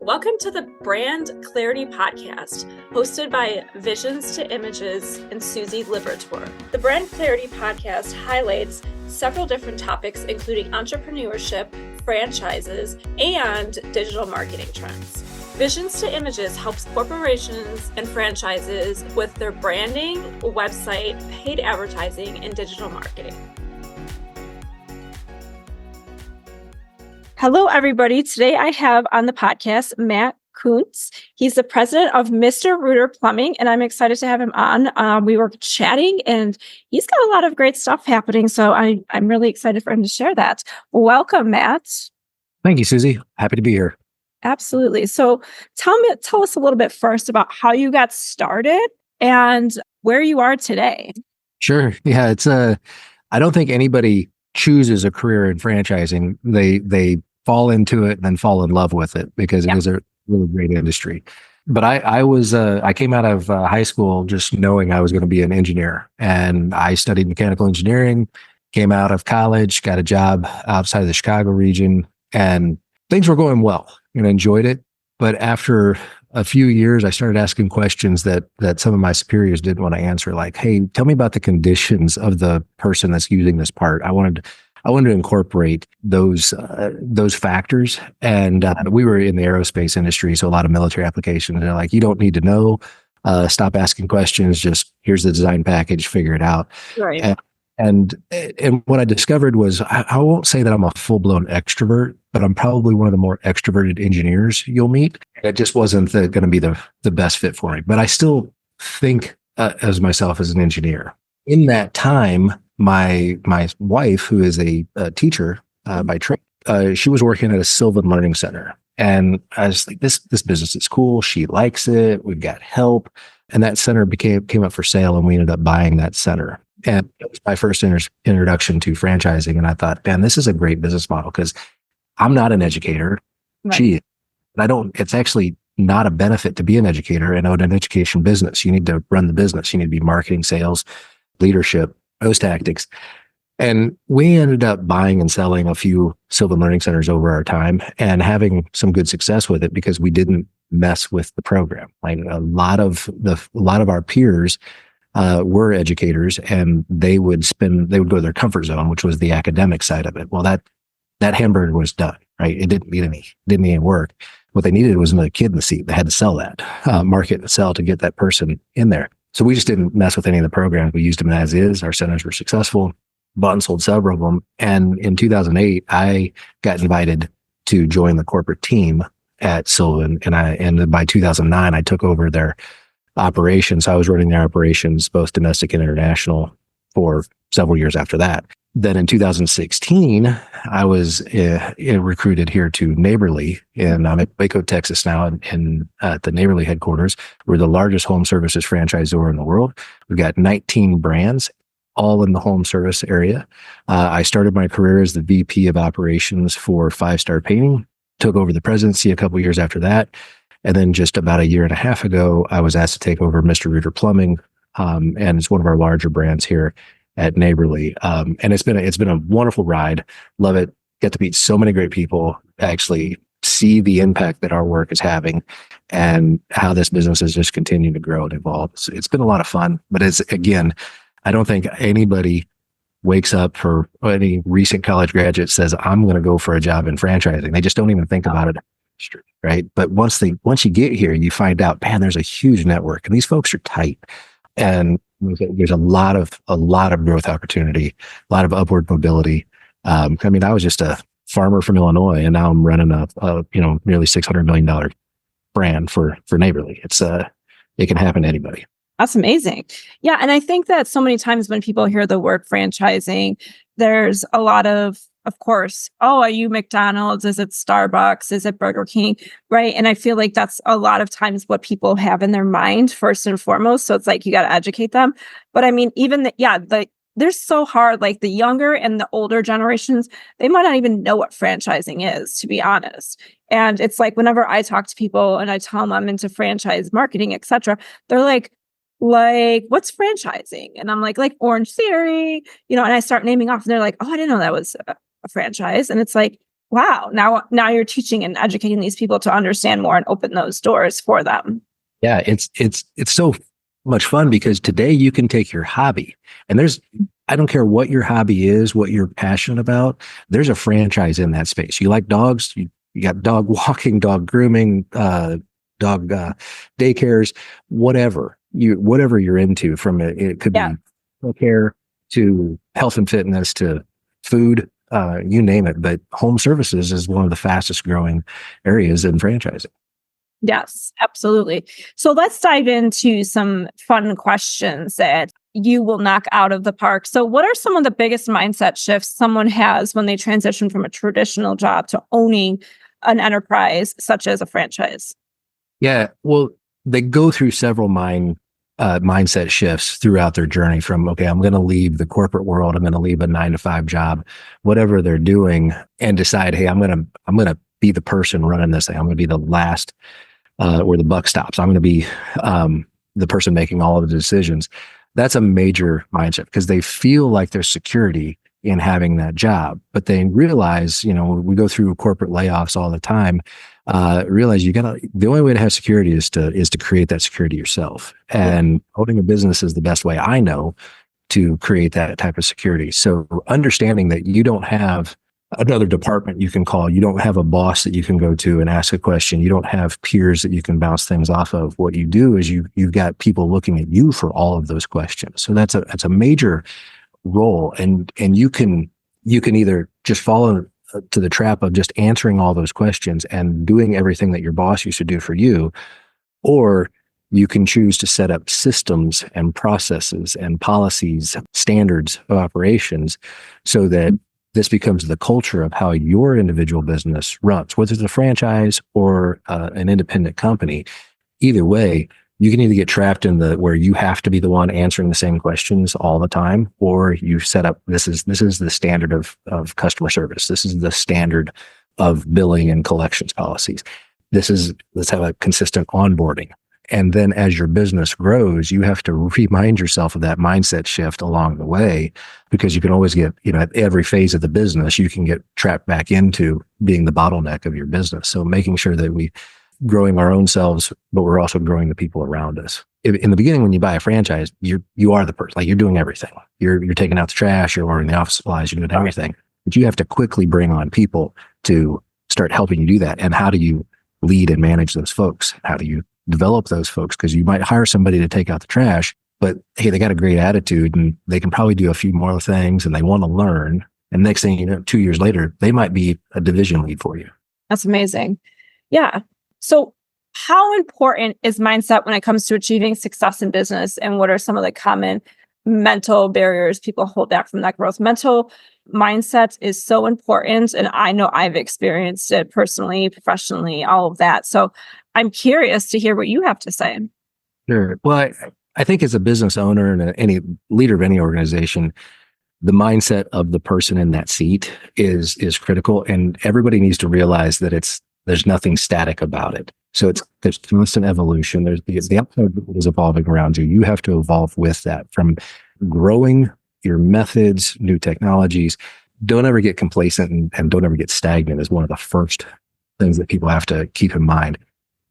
Welcome to the Brand Clarity Podcast, hosted by Visions to Images and Susie Liberator. The Brand Clarity Podcast highlights several different topics, including entrepreneurship, franchises, and digital marketing trends. Visions to Images helps corporations and franchises with their branding, website, paid advertising, and digital marketing. Hello, everybody. Today I have on the podcast Matt Kuntz. He's the president of Mr. Rooter Plumbing, and I'm excited to have him on. We were chatting, and he's got a lot of great stuff happening, so I'm really excited for him to share that. Welcome, Matt. Thank you, Susie. Happy to be here. Absolutely. So tell us a little bit first about how you got started and where you are today. Sure. Yeah, I don't think anybody chooses a career in franchising. They fall into it and then fall in love with it because it is a really great industry. But I came out of high school just knowing I was going to be an engineer, and I studied mechanical engineering, came out of college, got a job outside of the Chicago region, and things were going well and enjoyed it. But after a few years, I started asking questions that some of my superiors didn't want to answer, like, "Hey, tell me about the conditions of the person that's using this part." I wanted to incorporate those factors. And we were in the aerospace industry, so a lot of military applications. They're like, "You don't need to know. Stop asking questions. Just here's the design package. Figure it out." Right. And what I discovered was I won't say that I'm a full-blown extrovert, but I'm probably one of the more extroverted engineers you'll meet. It just wasn't going to be the best fit for me. But I still think as myself as an engineer. In that time, my wife, who is a teacher by trade, she was working at a Sylvan Learning Center. And I was like, this business is cool. She likes it. We've got help. And that center came up for sale, and we ended up buying that center. And it was my first introduction to franchising. And I thought, man, this is a great business model because I'm not an educator. Right. She is. It's actually not a benefit to be an educator and own an education business. You need to run the business. You need to be marketing, sales, leadership, those tactics. And we ended up buying and selling a few Sylvan Learning Centers over our time and having some good success with it because we didn't mess with the program. Like a lot of our peers were educators, and they would go to their comfort zone, which was the academic side of it. Well, that hamburger was done, right? It didn't need any work. What they needed was another kid in the seat. They had to sell that, market and sell to get that person in there. So we just didn't mess with any of the programs. We used them as is. Our centers were successful, bought and sold several of them. And in 2008, I got invited to join the corporate team at Sylvan. And by 2009, I took over their operations. I was running their operations, both domestic and international, for several years after that. Then in 2016, I was recruited here to Neighborly, and I'm at Waco, Texas now, at the Neighborly headquarters. We're the largest home services franchisor in the world. We've got 19 brands, all in the home service area. I started my career as the VP of operations for Five Star Painting, took over the presidency a couple years after that. And then just about a year and a half ago, I was asked to take over Mr. Rooter Plumbing, and it's one of our larger brands here at Neighborly. And it's been a wonderful ride. Love it. Get to meet so many great people, actually see the impact that our work is having and how this business is just continuing to grow and evolve. It's been a lot of fun, but I don't think anybody wakes up, or any recent college graduate says, "I'm going to go for a job in franchising." They just don't even think about it. Right. But once you get here, you find out, man, there's a huge network, and these folks are tight, and there's a lot of growth opportunity, a lot of upward mobility. I was just a farmer from Illinois, and now I'm running a nearly $600 million brand for Neighborly. It can happen to anybody. That's amazing. Yeah. And I think that so many times when people hear the word franchising, there's a lot of course, oh, are you McDonald's? Is it Starbucks? Is it Burger King? Right. And I feel like that's a lot of times what people have in their mind first and foremost. So it's like, you got to educate them. But I mean, even they're so hard, like the younger and the older generations, they might not even know what franchising is, to be honest. And it's like, whenever I talk to people and I tell them I'm into franchise marketing, etc., they're like, what's franchising? And I'm like Orange Theory, and I start naming off, and they're like, oh, I didn't know that was a franchise. And it's like, Wow. Now you're teaching and educating these people to understand more and open those doors for them. Yeah, it's so much fun because today you can take your hobby and I don't care what your hobby is, what you're passionate about, there's a franchise in that space. You like dogs, you got dog walking, dog grooming, dog daycares, whatever you're into, from it could Yeah. be care to health and fitness to food, you name it. But home services is one of the fastest growing areas in franchising. Yes, absolutely. So let's dive into some fun questions that you will knock out of the park. So, what are some of the biggest mindset shifts someone has when they transition from a traditional job to owning an enterprise such as a franchise? Yeah, well, they go through several mindset shifts throughout their journey from, okay, I'm going to leave the corporate world. I'm going to leave a 9 to 5 job, whatever they're doing, and decide, hey, I'm going to be the person running this thing. I'm going to be the last where the buck stops. I'm going to be the person making all of the decisions. That's a major mindset because they feel like there's security in having that job, but they realize, we go through corporate layoffs all the time. Realize the only way to have security is to create that security yourself. And owning a business is the best way I know to create that type of security. So understanding that you don't have another department you can call, you don't have a boss that you can go to and ask a question, you don't have peers that you can bounce things off of. What you do is you've got people looking at you for all of those questions. So that's a major role, and you can either just fall to the trap of just answering all those questions and doing everything that your boss used to do for you, or you can choose to set up systems and processes and policies, standards of operations, so that this becomes the culture of how your individual business runs, whether it's a franchise or an independent company. Either way, you can either get trapped in where you have to be the one answering the same questions all the time, or you set up, this is the standard of customer service. This is the standard of billing and collections policies. Let's have a consistent onboarding. And then as your business grows, you have to remind yourself of that mindset shift along the way, because you can always get, at every phase of the business, you can get trapped back into being the bottleneck of your business. So making sure that we growing our own selves, but we're also growing the people around us. In the beginning, when you buy a franchise, you are the person, like you're doing everything. You're taking out the trash, you're ordering the office supplies, you're doing everything. But you have to quickly bring on people to start helping you do that. And how do you lead and manage those folks? How do you develop those folks? Because you might hire somebody to take out the trash, but hey, they got a great attitude and they can probably do a few more things and they want to learn. And next thing you know, 2 years later, they might be a division lead for you. That's amazing. Yeah. So how important is mindset when it comes to achieving success in business? And what are some of the common mental barriers people hold back from that growth? Mental mindset is so important. And I know I've experienced it personally, professionally, all of that. So I'm curious to hear what you have to say. Sure. Well, I think as a business owner and any leader of any organization, the mindset of the person in that seat is critical. And everybody needs to realize that there's nothing static about it. So there's constant evolution. There's the outside world is evolving around you. You have to evolve with that, from growing your methods, new technologies. Don't ever get complacent and don't ever get stagnant is one of the first things that people have to keep in mind.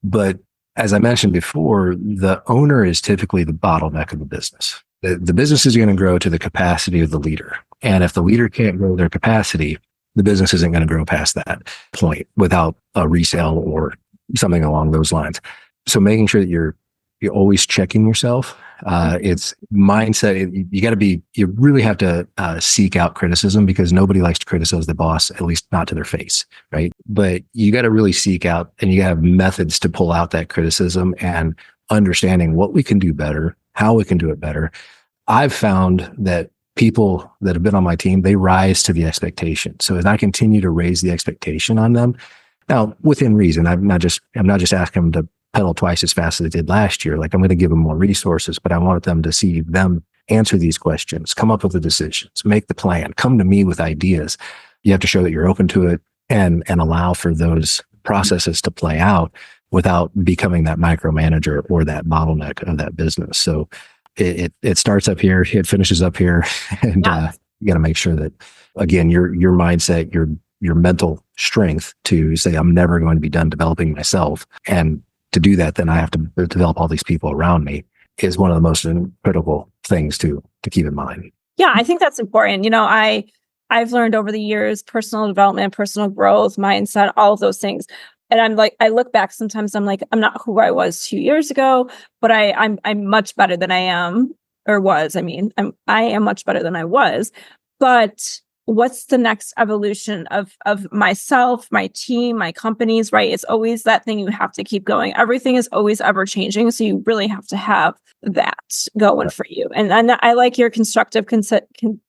But as I mentioned before, the owner is typically the bottleneck of the business. The business is going to grow to the capacity of the leader. And if the leader can't grow their capacity, the business isn't going to grow past that point without a resale or something along those lines. So making sure that you're always checking yourself. It's mindset. You really have to seek out criticism, because nobody likes to criticize the boss, at least not to their face, right? But you got to really seek out, and you have methods to pull out that criticism and understanding what we can do better, how we can do it better. I've found that people that have been on my team, they rise to the expectation. So as I continue to raise the expectation on them, now within reason, I'm not just asking them to pedal twice as fast as they did last year. Like, I'm going to give them more resources, but I want them to see them answer these questions, come up with the decisions, make the plan, come to me with ideas. You have to show that you're open to it and allow for those processes to play out without becoming that micromanager or that bottleneck of that business. So it starts up here, it finishes up here, and you got to make sure that, again, your mindset, your your mental strength to say, I'm never going to be done developing myself. And to do that, then I have to develop all these people around me is one of the most critical things to keep in mind. Yeah, I think that's important. I've learned over the years, personal development, personal growth, mindset, all of those things. And I'm like, I look back sometimes, I'm like, I'm not who I was 2 years ago, but I'm much better than I am or was. I mean, I am much better than I was. But what's the next evolution of myself, my team, my companies, right? It's always that thing you have to keep going. Everything is always ever changing. So you really have to have that going for you. And I like your constructive criticism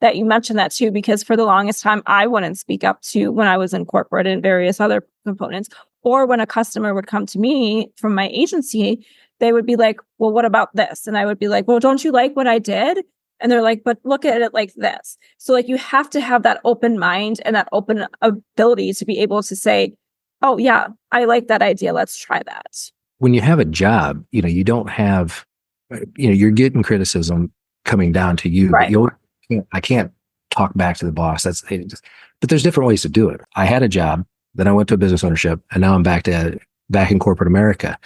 that you mentioned that too, because for the longest time, I wouldn't speak up to when I was in corporate and various other components, or when a customer would come to me from my agency, they would be like, well, what about this? And I would be like, well, don't you like what I did? And they're like, but look at it like this. So like, you have to have that open mind and that open ability to be able to say, oh yeah, I like that idea. Let's try that. When you have a job, you don't have, you're getting criticism coming down to you, right. But I can't talk back to the boss. But there's different ways to do it. I had a job, then I went to a business ownership, and now I'm back in corporate America.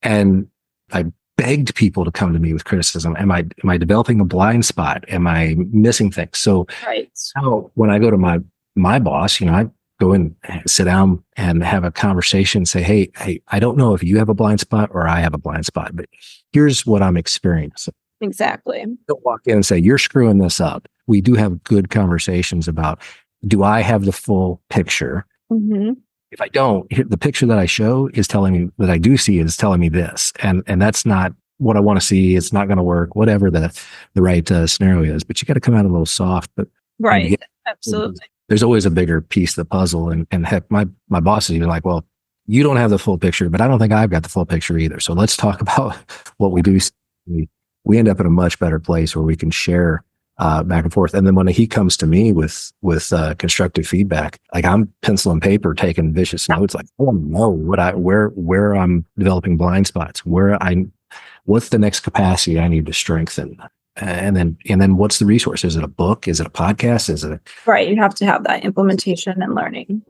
And I begged people to come to me with criticism. Am I developing a blind spot? Am I missing things? So right. Now when I go to my boss, I go and sit down and have a conversation, say, hey, I don't know if you have a blind spot or I have a blind spot, but here's what I'm experiencing. Exactly. Don't walk in and say, you're screwing this up. We do have good conversations about, do I have the full picture? Mm-hmm. If I don't, the picture that I show is telling me that I do see is telling me this. And that's not what I want to see. It's not going to work, whatever the right scenario is. But you got to come out a little soft. But right. Absolutely. There's always a bigger piece of the puzzle. And heck, my boss is even like, well, you don't have the full picture, but I don't think I've got the full picture either. So let's talk about what we do. We end up in a much better place where we can share back and forth. And then when he comes to me with constructive feedback, like I'm pencil and paper taking vicious notes, like, I want to know where I'm developing blind spots, what's the next capacity I need to strengthen. And then what's the resource? Is it a book? Is it a podcast? Is it right? You have to have that implementation and learning.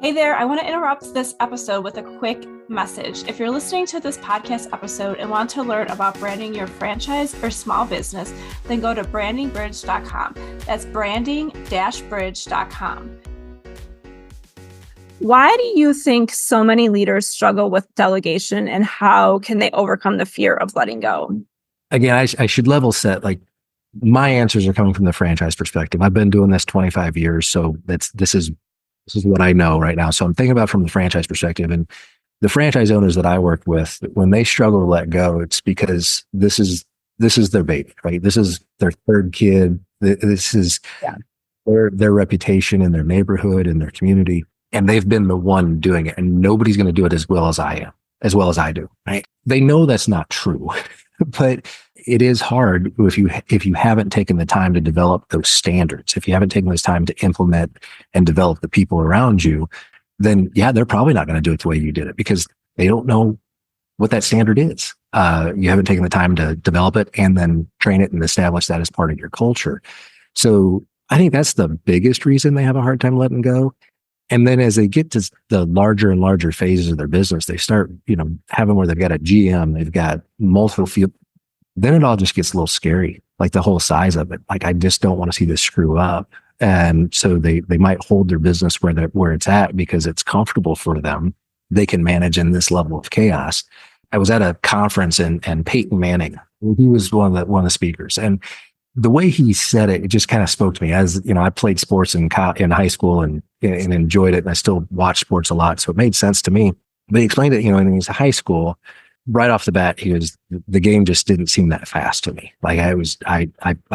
Hey there, I want to interrupt this episode with a quick message. If you're listening to this podcast episode and want to learn about branding your franchise or small business, then go to brandingbridge.com. That's branding-bridge.com. Why do you think so many leaders struggle with delegation, and how can they overcome the fear of letting go? Again, I should level set, like my answers are coming from the franchise perspective. I've been doing this 25 years. So this is what I know right now. So I'm thinking about from the franchise perspective, and the franchise owners that I work with, when they struggle to let go, it's because this is their baby, right? This is their third kid. This is their reputation in their neighborhood, in their community. And they've been the one doing it, and nobody's going to do it as well as I do, right? They know that's not true, but it is hard if you haven't taken the time to develop those standards. If you haven't taken this time to implement and develop the people around you, then they're probably not going to do it the way you did it, because they don't know what that standard is. You haven't taken the time to develop it and then train it and establish that as part of your culture. So I think that's the biggest reason they have a hard time letting go. And then as they get to the larger and larger phases of their business, they start, having where they've got a GM, they've got multiple field. Then it all just gets a little scary, like the whole size of it. Like, I just don't want to see this screw up. And so they might hold their business where it's at because it's comfortable for them. They can manage in this level of chaos. I was at a conference and Peyton Manning, he was one of the speakers, and the way he said it just kind of spoke to me. As I played sports in high school and enjoyed it, and I still watch sports a lot, so it made sense to me. But he explained it, in his high school. Right off the bat, the game just didn't seem that fast to me. Like I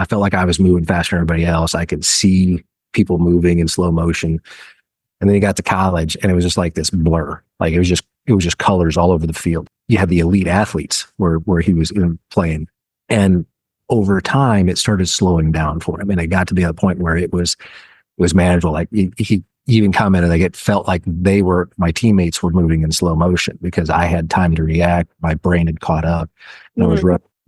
felt like I was moving faster than everybody else. I could see people moving in slow motion. And then he got to college, and it was just like this blur. Like it was just colors all over the field. You had the elite athletes where he was playing, and over time it started slowing down for him, and it got to be a point where it was manageable. Like he even commented, like it felt like my teammates were moving in slow motion because I had time to react. My brain had caught up, and I was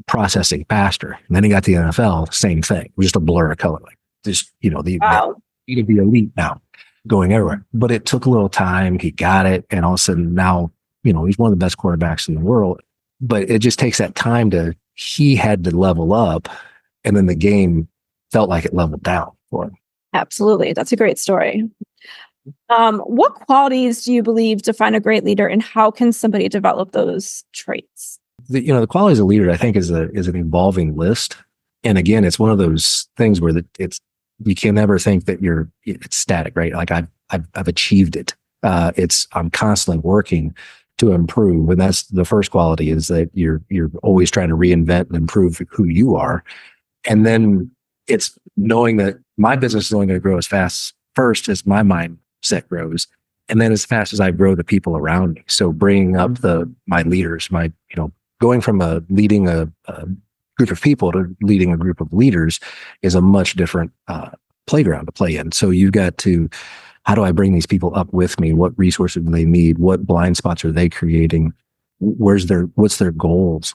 processing faster. And then he got to the NFL, same thing. It was just a blur of color. Like just, Wow. to be elite now, going everywhere. But it took a little time. He got it. And all of a sudden now, he's one of the best quarterbacks in the world. But it just takes that time he had to level up. And then the game felt like it leveled down for him. Absolutely. That's a great story. What qualities do you believe define a great leader, and how can somebody develop those traits? The qualities of a leader, I think, is an evolving list. And again, it's one of those things where you can never think that it's static, right? Like I've achieved it. I'm constantly working to improve. And that's the first quality, is that you're always trying to reinvent and improve who you are. And then it's knowing that my business is only going to grow as fast first as my mindset grows. And then as fast as I grow the people around me. So bringing up my leaders, going from leading a group of people to leading a group of leaders is a much different playground to play in. So you've got to, how do I bring these people up with me? What resources do they need? What blind spots are they creating? What's their goals?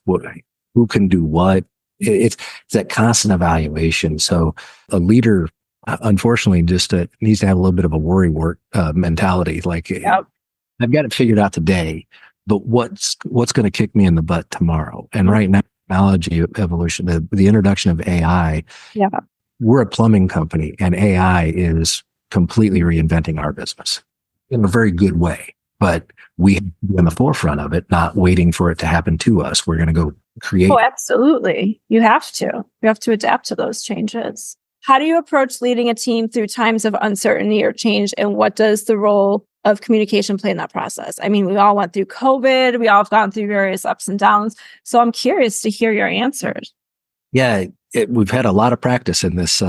Who can do what? It's that constant evaluation. So a leader, unfortunately, just needs to have a little bit of a worry mentality. Like, Yep. I've got it figured out today, but what's going to kick me in the butt tomorrow? And right now, technology evolution, the introduction of AI, Yeah. we're a plumbing company, and AI is completely reinventing our business in a very good way. But we have to be in the forefront of it, not waiting for it to happen to us. We're going to go create. Oh, absolutely. You have to. You have to adapt to those changes. How do you approach leading a team through times of uncertainty or change? And what does the role of communication play in that process? I mean, we all went through COVID. We all have gone through various ups and downs. So I'm curious to hear your answers. Yeah, we've had a lot of practice in this.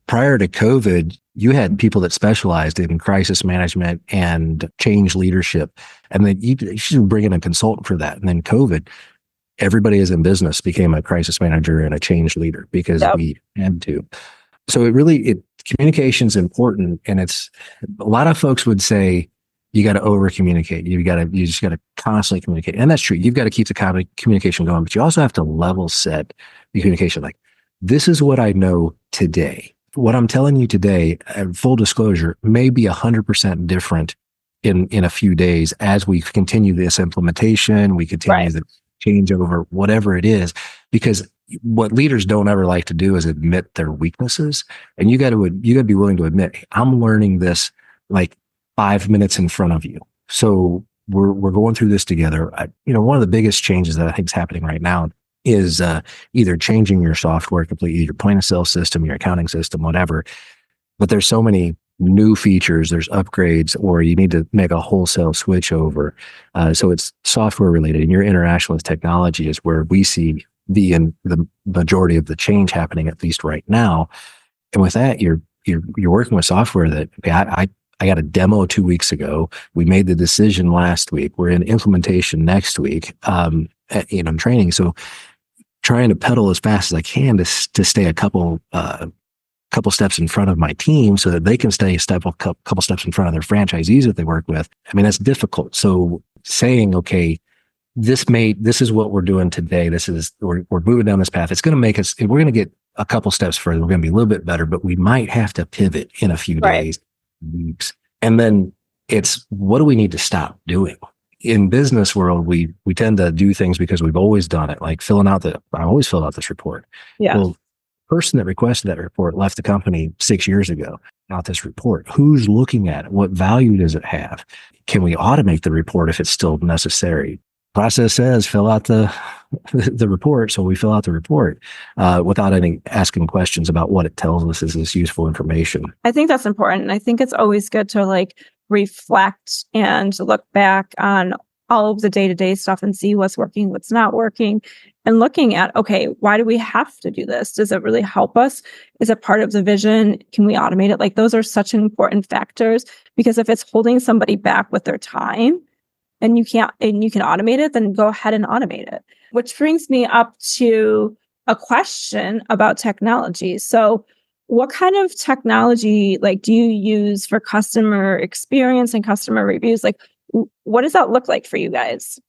Prior to COVID, you had people that specialized in crisis management and change leadership. And then you should bring in a consultant for that. And then COVID, everybody is in business became a crisis manager and a change leader because we had to. So communication is important. And it's, a lot of folks would say, you got to over communicate. You just got to constantly communicate. And that's true. You've got to keep the communication going, but you also have to level set the communication. Like, this is what I know today. What I'm telling you today, full disclosure, may be 100% different in a few days as we continue this implementation, we continue the changeover, whatever it is, because what leaders don't ever like to do is admit their weaknesses. And you got to be willing to admit, hey, I'm learning this like 5 minutes in front of you. So we're going through this together. One of the biggest changes that I think is happening right now is either changing your software completely, your point of sale system, your accounting system, whatever. But there's so many new features, there's upgrades, or you need to make a wholesale switch over. So it's software related, and your interaction with technology is where we see the majority of the change happening, at least right now. And with that, you're working with software that, okay, I got a demo 2 weeks ago. We made the decision last week. We're in implementation next week. I'm training. So trying to pedal as fast as I can to stay a couple steps in front of my team so that they can stay a couple steps in front of their franchisees that they work with. I mean, that's difficult. So saying, okay, this is what we're doing today. We're moving down this path. It's going to make us, we're going to get a couple steps further. We're going to be a little bit better, but we might have to pivot in a few days, weeks. And then it's, what do we need to stop doing? In business world, we tend to do things because we've always done it, like I always filled out this report. Yeah. Well, the person that requested that report left the company 6 years ago. Not this report. Who's looking at it? What value does it have? Can we automate the report if it's still necessary? Process says fill out the report, so we fill out the report without any asking questions about what it tells us is this useful information. I think that's important. And I think it's always good to reflect and look back on all of the day-to-day stuff and see what's working, what's not working, and looking at, okay, why do we have to do this? Does it really help us? Is it part of the vision? Can we automate it? Those are such important factors, because if it's holding somebody back with their time and you can automate it, then go ahead and automate it. Which brings me up to a question about technology. So what kind of technology do you use for customer experience and customer reviews? What does that look like for you guys?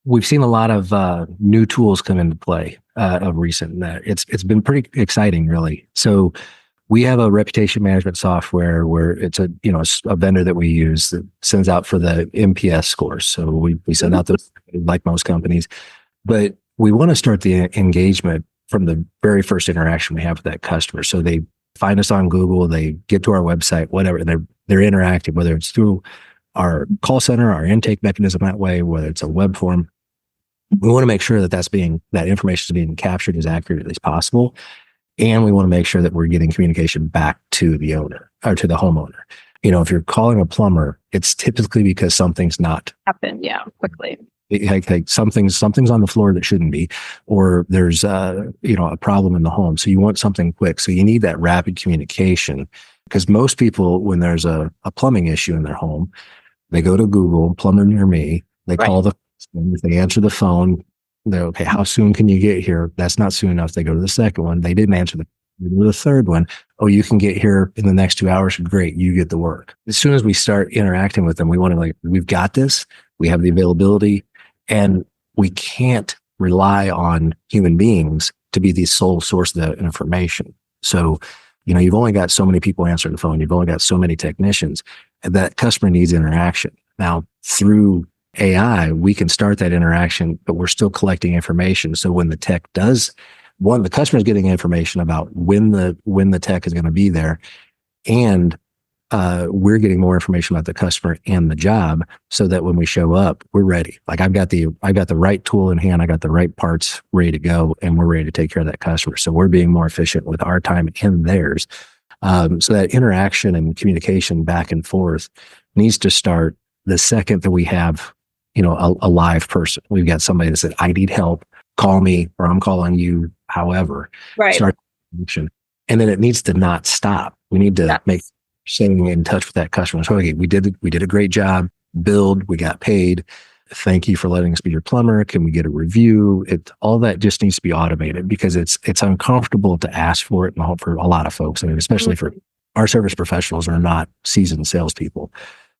We've seen a lot of new tools come into play of recent. It's been pretty exciting, really. So We have a reputation management software where it's a vendor that we use that sends out for the NPS scores. So we send out those like most companies, but we want to start the engagement from the very first interaction we have with that customer. So they find us on Google, they get to our website, whatever, and they're interactive, whether it's through our call center, our intake mechanism that way, whether it's a web form. We want to make sure that that information is being captured as accurately as possible. And we want to make sure that we're getting communication back to the owner or to the homeowner. If you're calling a plumber, it's typically because something's not Happen, yeah, quickly. Like something's on the floor that shouldn't be, or there's a problem in the home. So you want something quick. So you need that rapid communication, because most people, when there's a plumbing issue in their home, they go to Google, plumber near me, they call they answer the phone. They're okay. How soon can you get here? That's not soon enough. They go to the second one. They didn't answer the third one. Oh, you can get here in the next 2 hours. Great. You get the work. As soon as we start interacting with them, we want to we've got this. We have the availability, and we can't rely on human beings to be the sole source of that information. So, you've only got so many people answering the phone. You've only got so many technicians, and that customer needs interaction. Now, through AI, we can start that interaction, but we're still collecting information. So when the tech does, the customer is getting information about when the tech is going to be there, and we're getting more information about the customer and the job, so that when we show up, we're ready. Like I've got the right tool in hand, I got the right parts ready to go, and we're ready to take care of that customer. So we're being more efficient with our time and theirs. So that interaction and communication back and forth needs to start the second that we have a live person. We've got somebody that said, I need help, call me, or I'm calling you, however. Right. Start connection. And then it needs to not stop. We need to make staying in touch with that customer. So, okay, we did a great job, we got paid. Thank you for letting us be your plumber. Can we get a review? All that just needs to be automated, because it's uncomfortable to ask for it for a lot of folks. I mean, especially for our service professionals are not seasoned salespeople.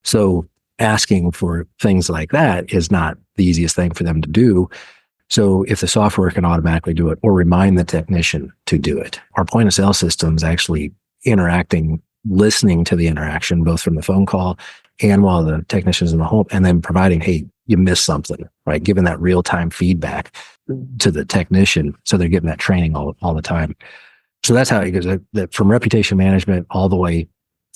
So asking for things like that is not the easiest thing for them to do. So if the software can automatically do it or remind the technician to do it, our point of sale system is actually interacting, listening to the interaction, both from the phone call and while the technician's in the home, and then providing, hey, you missed something, right? Giving that real-time feedback to the technician. So they're getting that training all the time. So that's how it goes, that from reputation management all the way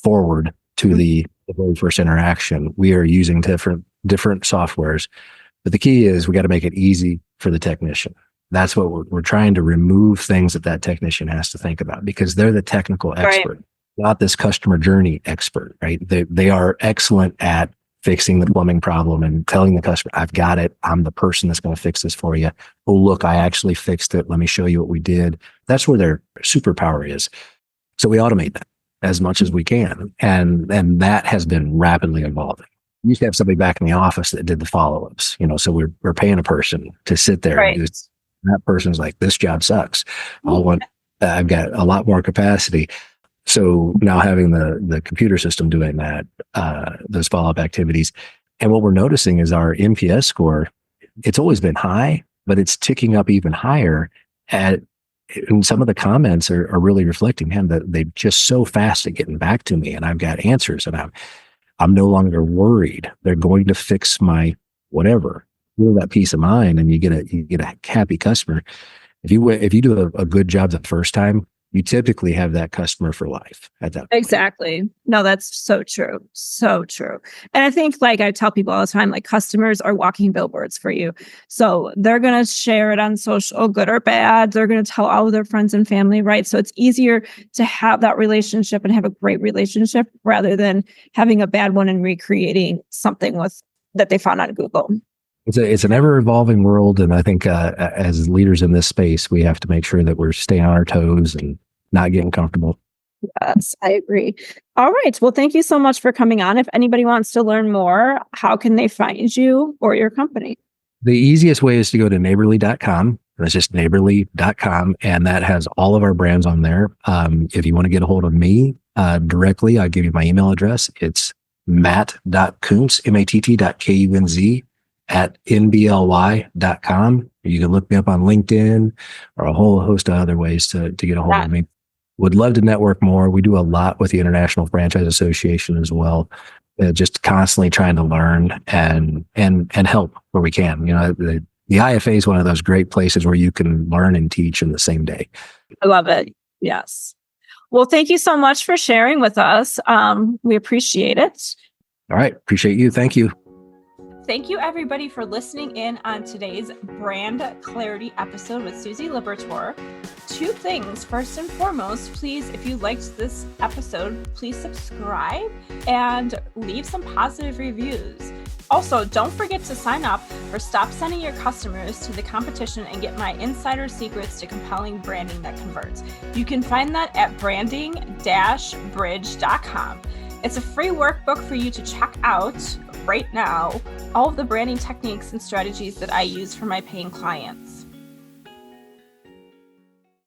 forward to the very first interaction. We are using different softwares, but the key is we got to make it easy for the technician. That's what we're trying to remove things that technician has to think about, because they're the technical expert, not this customer journey expert, right? They are excellent at fixing the plumbing problem and telling the customer, I've got it. I'm the person that's going to fix this for you. Oh, look, I actually fixed it. Let me show you what we did. That's where their superpower is. So we automate that as much as we can. And that has been rapidly evolving. We used to have somebody back in the office that did the follow-ups, so we're paying a person to sit there and do, that person's like, this job sucks. I've got a lot more capacity. So now having the computer system doing that, those follow-up activities. And what we're noticing is our NPS score, it's always been high, but it's ticking up even higher and some of the comments are really reflecting him that they're just so fast at getting back to me, and I've got answers, and I'm no longer worried. They're going to fix my whatever. Feel that peace of mind, and you get a happy customer. If you do a good job the first time, you typically have that customer for life at that point. Exactly. No, that's so true. So true. And I think, like I tell people all the time, like customers are walking billboards for you. So they're going to share it on social, good or bad. They're going to tell all of their friends and family, right? So it's easier to have that relationship and have a great relationship rather than having a bad one and recreating something that they found on Google. It's an ever evolving world. And I think as leaders in this space, we have to make sure that we're staying on our toes and not getting comfortable. Yes, I agree. All right. Well, thank you so much for coming on. If anybody wants to learn more, how can they find you or your company? The easiest way is to go to neighborly.com. That's just neighborly.com. And that has all of our brands on there. If you want to get a hold of me directly, I'll give you my email address. It's matt.kuntz, matt.kunz @nbly.com. You can look me up on LinkedIn or a whole host of other ways to get a hold of me. would love to network more. We do a lot with the International Franchise Association as well, just constantly trying to learn and help where we can. The IFA is one of those great places where you can learn and teach in the same day. I love it. Yes. Well, thank you so much for sharing with us. We appreciate it. All right. Appreciate you. Thank you. Thank you, everybody, for listening in on today's Brand Clarity episode with Susie Liberatore. 2 things. First and foremost, please, if you liked this episode, please subscribe and leave some positive reviews. Also, don't forget to sign up for Stop Sending Your Customers to the Competition and get my insider secrets to compelling branding that converts. You can find that at branding-bridge.com. It's a free workbook for you to check out right now, all of the branding techniques and strategies that I use for my paying clients.